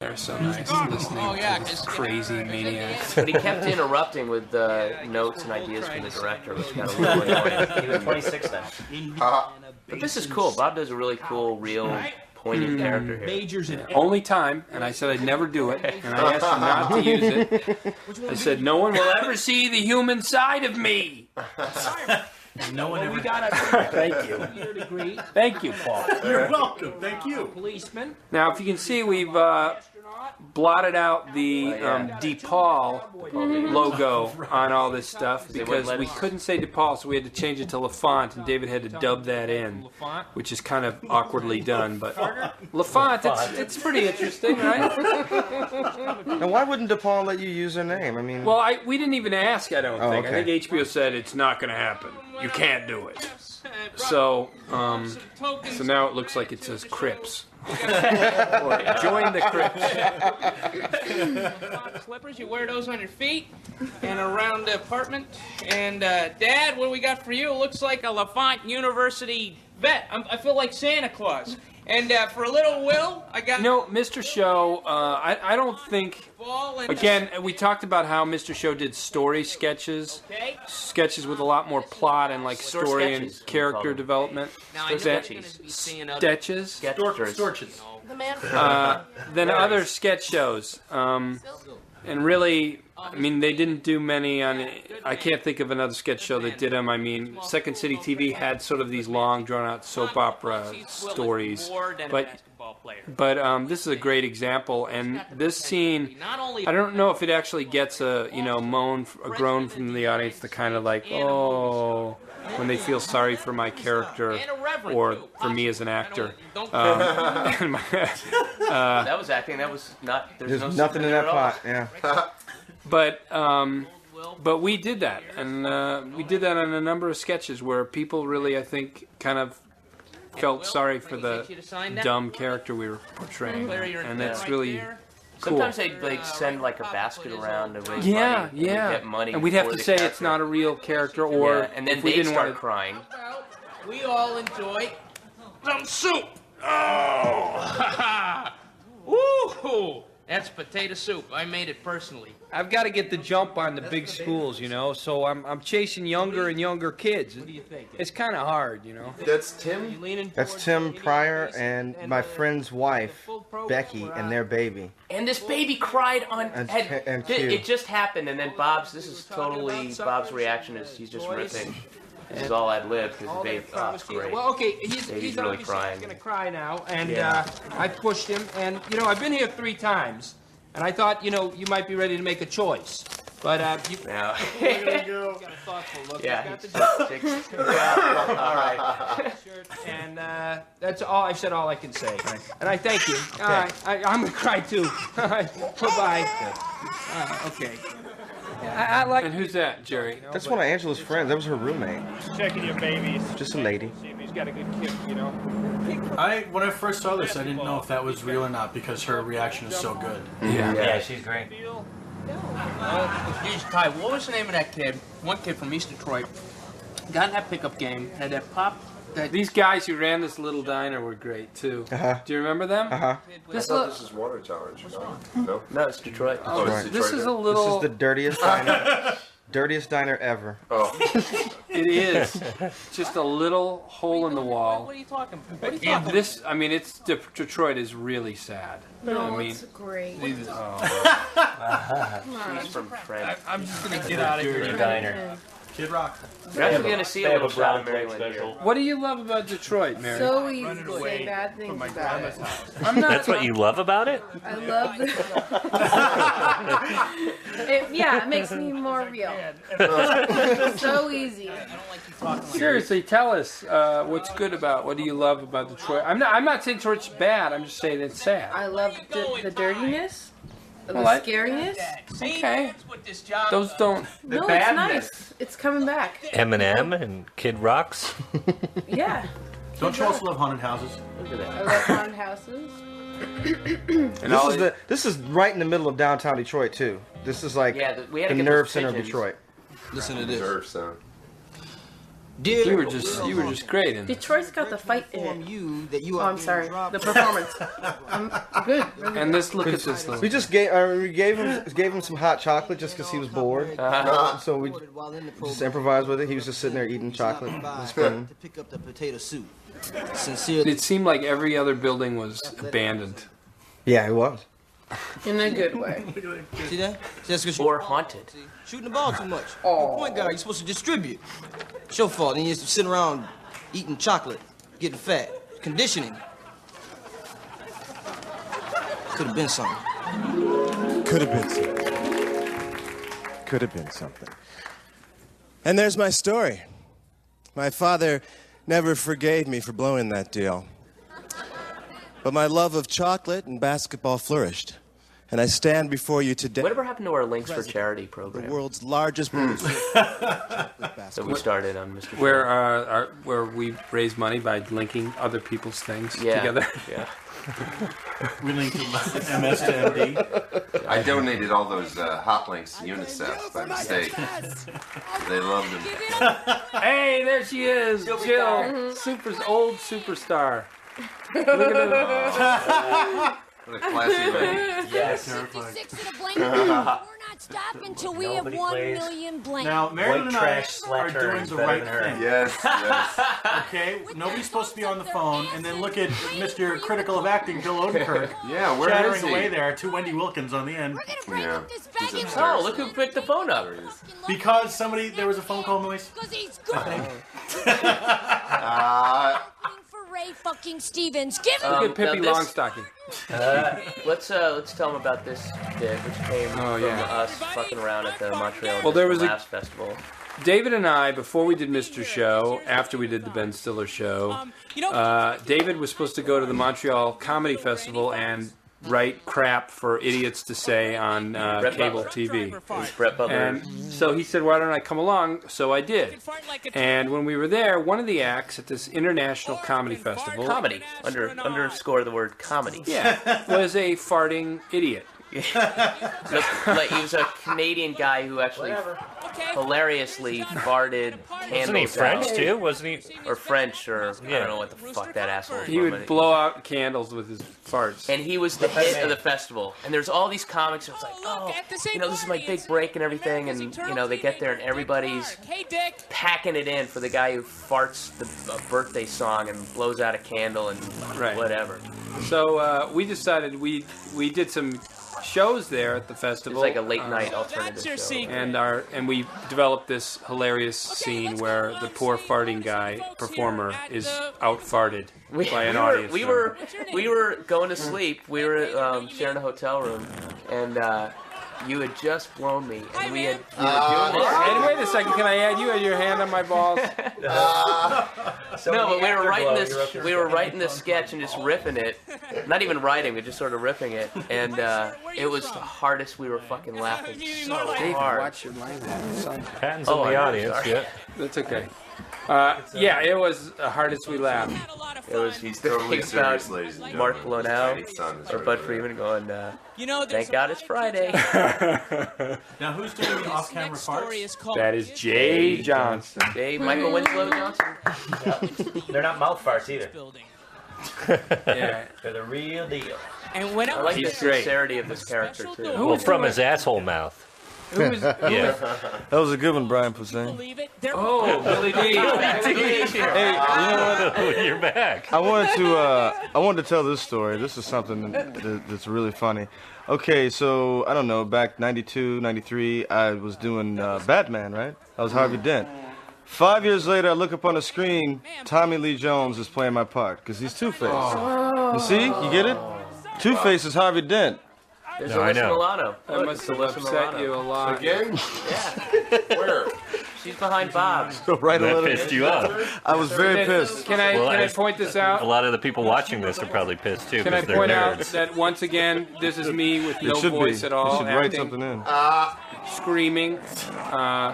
They're so nice listening to this crazy maniac. But he kept interrupting with notes and ideas from the director, which got a little annoying. He was 26 then. But this is cool. Bob does a really cool, real, poignant character here. Majors in Only time, and I said I'd never do it, and I asked him not to use it. I said, no one will ever see the human side of me. No one ever. Thank you. Thank you, Paul. You're welcome. Thank you. Policeman. Now, if you can see, we've blotted out the DePaul logo on all this stuff because we couldn't say DePaul, so we had to change it to LaFont, and David had to dub that in, which is kind of awkwardly done. But LaFont, it's pretty interesting, right? Now, why wouldn't DePaul let you use their name? I mean, Well, we didn't even ask, I don't think. okay. I think HBO said it's not going to happen. You can't do it. So now it looks like it says Crips. Or join the Crips. Slippers, you wear those on your feet and around the apartment. And Dad, what do we got for you? It looks like a LaFont University vet. I feel like Santa Claus. And for a little Will, I got... Mr. Show, I don't think... Again, we talked about how Mr. Show did story sketches. Okay. Sketches with a lot more plot and like story and character development. Now, I know Sketches? Storches. Than other sketch shows. And really, I mean, they didn't do many on... I can't think of another sketch show that did them. I mean, Second City TV had sort of these long, drawn-out soap opera stories. But this is a great example. And this scene, I don't know if it actually gets a groan from the audience, the kind of like, oh... when they feel sorry for my character or for me as an actor. That was acting. That was not... there's nothing in that plot. Yeah. But we did that, and we did that on a number of sketches where people really, I think, kind of felt sorry for the dumb character we were portraying, and that's really cool. Sometimes they'd send like a basket around to raise money. Yeah. And we'd get money and we'd have to for the say character. it's not a real character, or and then if we they'd didn't start want to crying. We all enjoy some soup. Oh! Woo! That's potato soup. I made it personally. I've got to get the jump on the big schools, so I'm chasing younger and younger kids. What do you think? It's kind of hard, That's Tim? That's Tim Pryor and my friend's wife, Becky, and their baby. And this baby cried on... And Q. it just happened, and then this is totally... Bob's reaction is he's just ripping. This is all ad-lib, because the baby... Oh, it's great. Well, okay, He's he's really obviously crying. going to cry now, and I pushed him, and, I've been here 3 times, and I thought, you might be ready to make a choice. But, you... Now... He's got a thoughtful look. Yeah, He's got the all right. shirt, and that's all. I've said all I can say. And I thank you. I'm going to cry, too. All right, bye-bye. Okay. I like. And who's that, Jerry? That's one of Angela's friends. That was her roommate. Checking your babies. Just a lady. See if he's got a good kick, When I first saw this, I didn't know if that was real or not because her reaction is so good. Yeah, she's great. Geez, Ty, what was the name of that kid? One kid from East Detroit. Got in that pickup game, had that pop. These guys who ran this little diner were great too. Uh-huh. Do you remember them? Uh-huh. I thought this was Water Challenge. No? No, it's Detroit. Oh, it's This Detroit is a now? little. This is the dirtiest diner. Dirtiest diner ever. Oh. It is just a little hole in the wall. What are you talking about? And this, I mean, Detroit is really sad. No, I mean, it's great. She's from Trent. I'm just going to get out of Dirty here. diner. Kid Rock. You're actually going to see a little shot of Maryland here. What do you love about Detroit, Mary? So easy to say bad things about it. I'm not. That's what you love about it? I love it. It makes me more real. So easy. Seriously, tell us what's good about. What do you love about Detroit? I'm not saying Detroit's bad. I'm just saying it's sad. I love the dirtiness, the Well, scariness. Okay. Those don't. No, it's nice. It's coming back. Eminem and Kid Rocks. Yeah. Don't you also love haunted houses? Look at I that. love haunted houses. This is right in the middle of downtown Detroit too. This is like We had to the get nerve those center of pigeons. Detroit. Listen to this. Nerve sound. You were just great. In Detroit's got the fight in it. You that you Oh, I'm sorry. The performance. I'm good. Really. and look at this. We just gave him some hot chocolate just because he was bored. So we just improvised with it. He was just sitting there eating chocolate with a spoon. to pick up the potato soup. Sincerely. It seemed like every other building was abandoned. Yeah, it was. In a good way. See that? Or haunted. Shooting the ball too much. You're a point guard. You're supposed to distribute. It's your fault. And you're sitting around eating chocolate, getting fat, conditioning. Could have been something. Could have been something. Could have been something. And there's my story. My father never forgave me for blowing that deal. But my love of chocolate and basketball flourished. And I stand before you today. Whatever happened to our Links for Charity program? The world's largest producer. that we started on Mr. Where we raise money by linking other people's things Yeah. together. Yeah. We linked MS to MD. I donated all those hot links to UNICEF by mistake. They loved them. Hey, there she is, Jill, old superstar. Look at her. What a classy lady. Yes. 56 in a blanket. We're not stopping until we have 1 million blankets. Now, Marilyn and I trash are slacker doing is the better right than her. thing. Yes. Okay? Nobody's supposed to be on the phone, and then look at Mr. Critical of Acting, Bill Odenkirk. Yeah, where is chattering he? away there to Wendy Wilkins on the end. Yeah. He's upstairs. Oh, look who picked the phone up. Because there was a phone call noise. Because he's good. For Ray fucking Stevens. Give him. Look at Pippi now Longstocking. Let's tell them about this bit, which came from us fucking around at the Montreal Laughs Festival. David and I, before we did Mr. Show, after we did the Ben Stiller Show, David was supposed to go to the Montreal Comedy Festival and write crap for idiots to say on cable TV. Brett Butler. And so he said, why don't I come along? So I did. And when we were there, one of the acts at this international comedy festival... Comedy. Underscore the word comedy. Yeah. Was a farting idiot. He was a Canadian guy who actually hilariously farted candles. Wasn't he French out. too? Wasn't he? Or French, or I don't know what the fuck that asshole was. He would blow out candles with his farts. And he was the hit of the festival. And there's all these comics. It's like, oh, this is my big break and everything. And they get there and everybody's packing it in for the guy who farts a birthday song and blows out a candle and whatever. So we decided we did some shows there at the festival. It's like a late night alternative show. And we developed this hilarious scene where the poor farting guy performer is out farted by an audience. We were going to sleep. We were sharing a hotel room, and you had just blown me, and we were doing this. And wait a second, can I add? You had your hand on my balls. No, but we were writing this sketch and just riffing it. Not even writing, we were just sort of riffing it, and it was the hardest. We were fucking laughing so hard. Watch your language. Patton's in the audience. Sorry. Yeah. That's okay. Yeah, it was the hardest we laughed. It was He's totally serious, ladies and gentlemen. Mark Lonau or Bud Freeman going, thank God it's Friday. Now, who's doing the off-camera farts? That is Jay Johnson. Jay Michael Winslow Johnson. They're not mouth farts either. Yeah. They're the real deal. And when I like the He's great. sincerity of this character too. Well, from his asshole mouth. Yeah. That was a good one, Brian Posehn. Oh, Billy D. Hey, you know what? You're back. I wanted to tell this story. This is something that's really funny. Okay, so I don't know, back 92, 93, I was doing Batman, right? I was Harvey Dent. 5 years later, I look up on the screen, Tommy Lee Jones is playing my part because he's Two-Face. You see? You get it? Two-Face is Harvey Dent. There's No, I Alyssa know. Milano. That must have upset you a lot. Again? Yeah. Where? She's behind Bob. Right a That little. pissed you off. I was very pissed. Can I point this A out? lot of the people watching this are probably pissed too. Can I 'cause they're point out nerds. that once again, this is me with no It should voice be. at all, You should write acting, something in.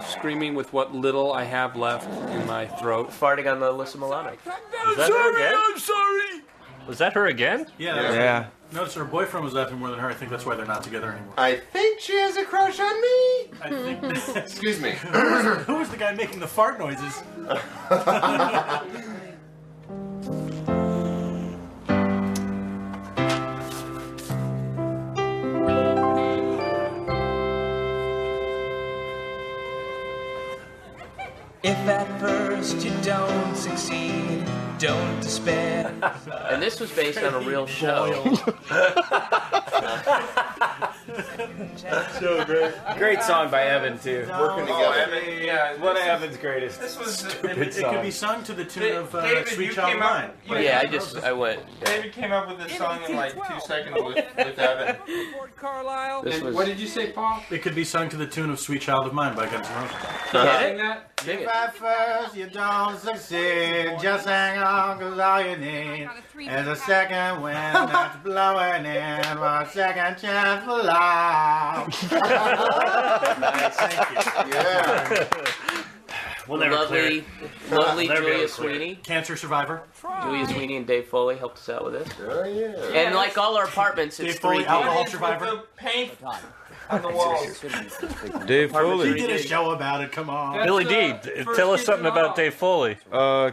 screaming with what little I have left in my throat. Farting on the Alyssa Milano. I'm sorry. Was that her again? Yeah. Yeah. Notice her boyfriend was laughing more than her. I think that's why they're not together anymore. I think she has a crush on me. I think. Excuse me. Who was the guy making the fart noises? If at first you don't succeed, don't despair. And this was based on a real show. So great. Great song by Evan, too. Working together. Evan, yeah, one of Evan's greatest. This was stupid it songs. could be sung to the tune of David, Sweet you Child came of up- Mine. Yeah, I went. David came up with this song in like 2 seconds with Evan. This was. What did you say, Paul? It could be sung to the tune of Sweet Child of Mine by Guns N' Roses. Get that? Sing it. At first you don't succeed, just hang on, 'cause all you need is a second wind that's blowing in for a second chance for love. Nice. Thank you. Yeah. We'll never Lovely Never be able Julia to clear it. Sweeney. Cancer survivor. Julia Sweeney and Dave Foley helped us out with this. Oh yeah. And like all our apartments, it's Dave Foley, 3D. alcohol survivor. The paint on the walls. Dave Foley. He did a show about it. Come on. Billy D, tell us something about Dave Foley.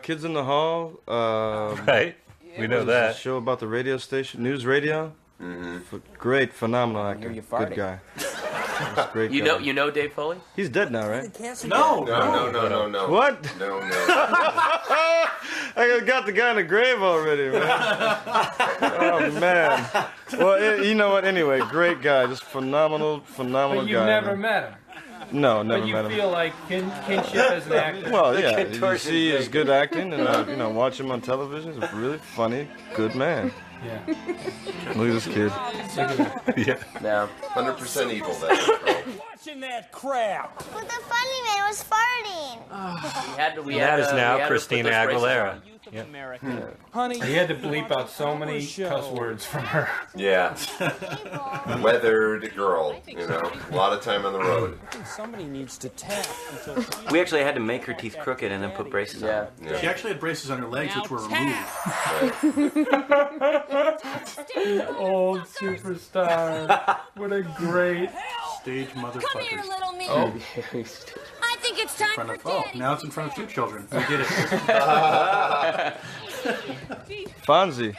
Kids in the Hall. Right. We know what is this, that. a show about the radio station, news radio. Great, phenomenal actor. Good guy. He's a great guy. You know Dave Foley? He's dead now, right? No. No. What? No. I got the guy in the grave already, man. Oh man. Well, you know what? Anyway, great guy, just phenomenal But you've guy. never man. met him. No, never But you met him. feel like kinship as an actor. Well, yeah, you see his good acting, and watch him on television. He's a really funny, good man. Yeah. Look at this kid. Yeah. No. 100% evil. That. Watching that crap. But the funny man was farting. That is now Christina Aguilera. Honey, He had to bleep out so many cuss words from her. Yeah. Weathered girl. A lot of time on the road. somebody needs to tap until We actually had to make her teeth crooked and then put braces on. Yeah. She actually had braces on her legs, which were removed. Old superstar. What a great stage Come here, motherfuckers. little me. Oh. I think it's time for daddy. Now it's in front of 2 children. We did it. Fonzie.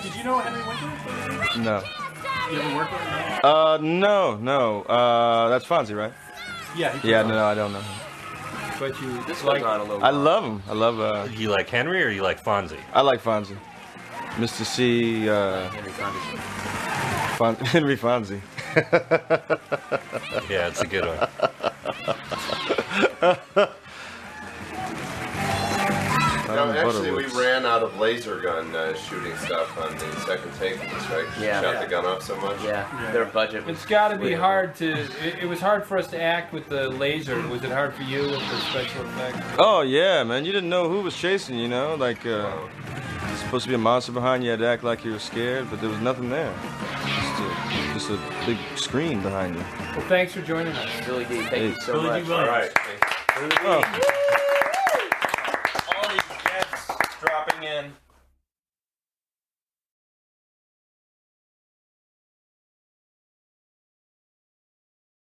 Did you know Henry Winkler? No. You ever work with him? No. That's Fonzie, right? Yeah. Yeah, no, I don't know. But you This goes on a little I while. love him. I love. You like Henry or you like Fonzie? I like Fonzie. Mr. C. Henry Fonzie. Henry Fonzie. Yeah, it's a good one. Actually, we ran out of laser gun shooting stuff on the second take of this, right? 'Cause we Yeah. shot the gun up so much. Yeah. Their budget was. It's got to be hard to. It was hard for us to act with the laser. Was it hard for you with the special effects? Oh yeah, man! You didn't know who was chasing you. Like there's supposed to be a monster behind you. You had to act like you were scared, but there was nothing there. Just a big screen behind you. Well, thanks for joining us. Billy D, thank you so Billy D. much. Williams. All right. Oh. all these guests dropping in.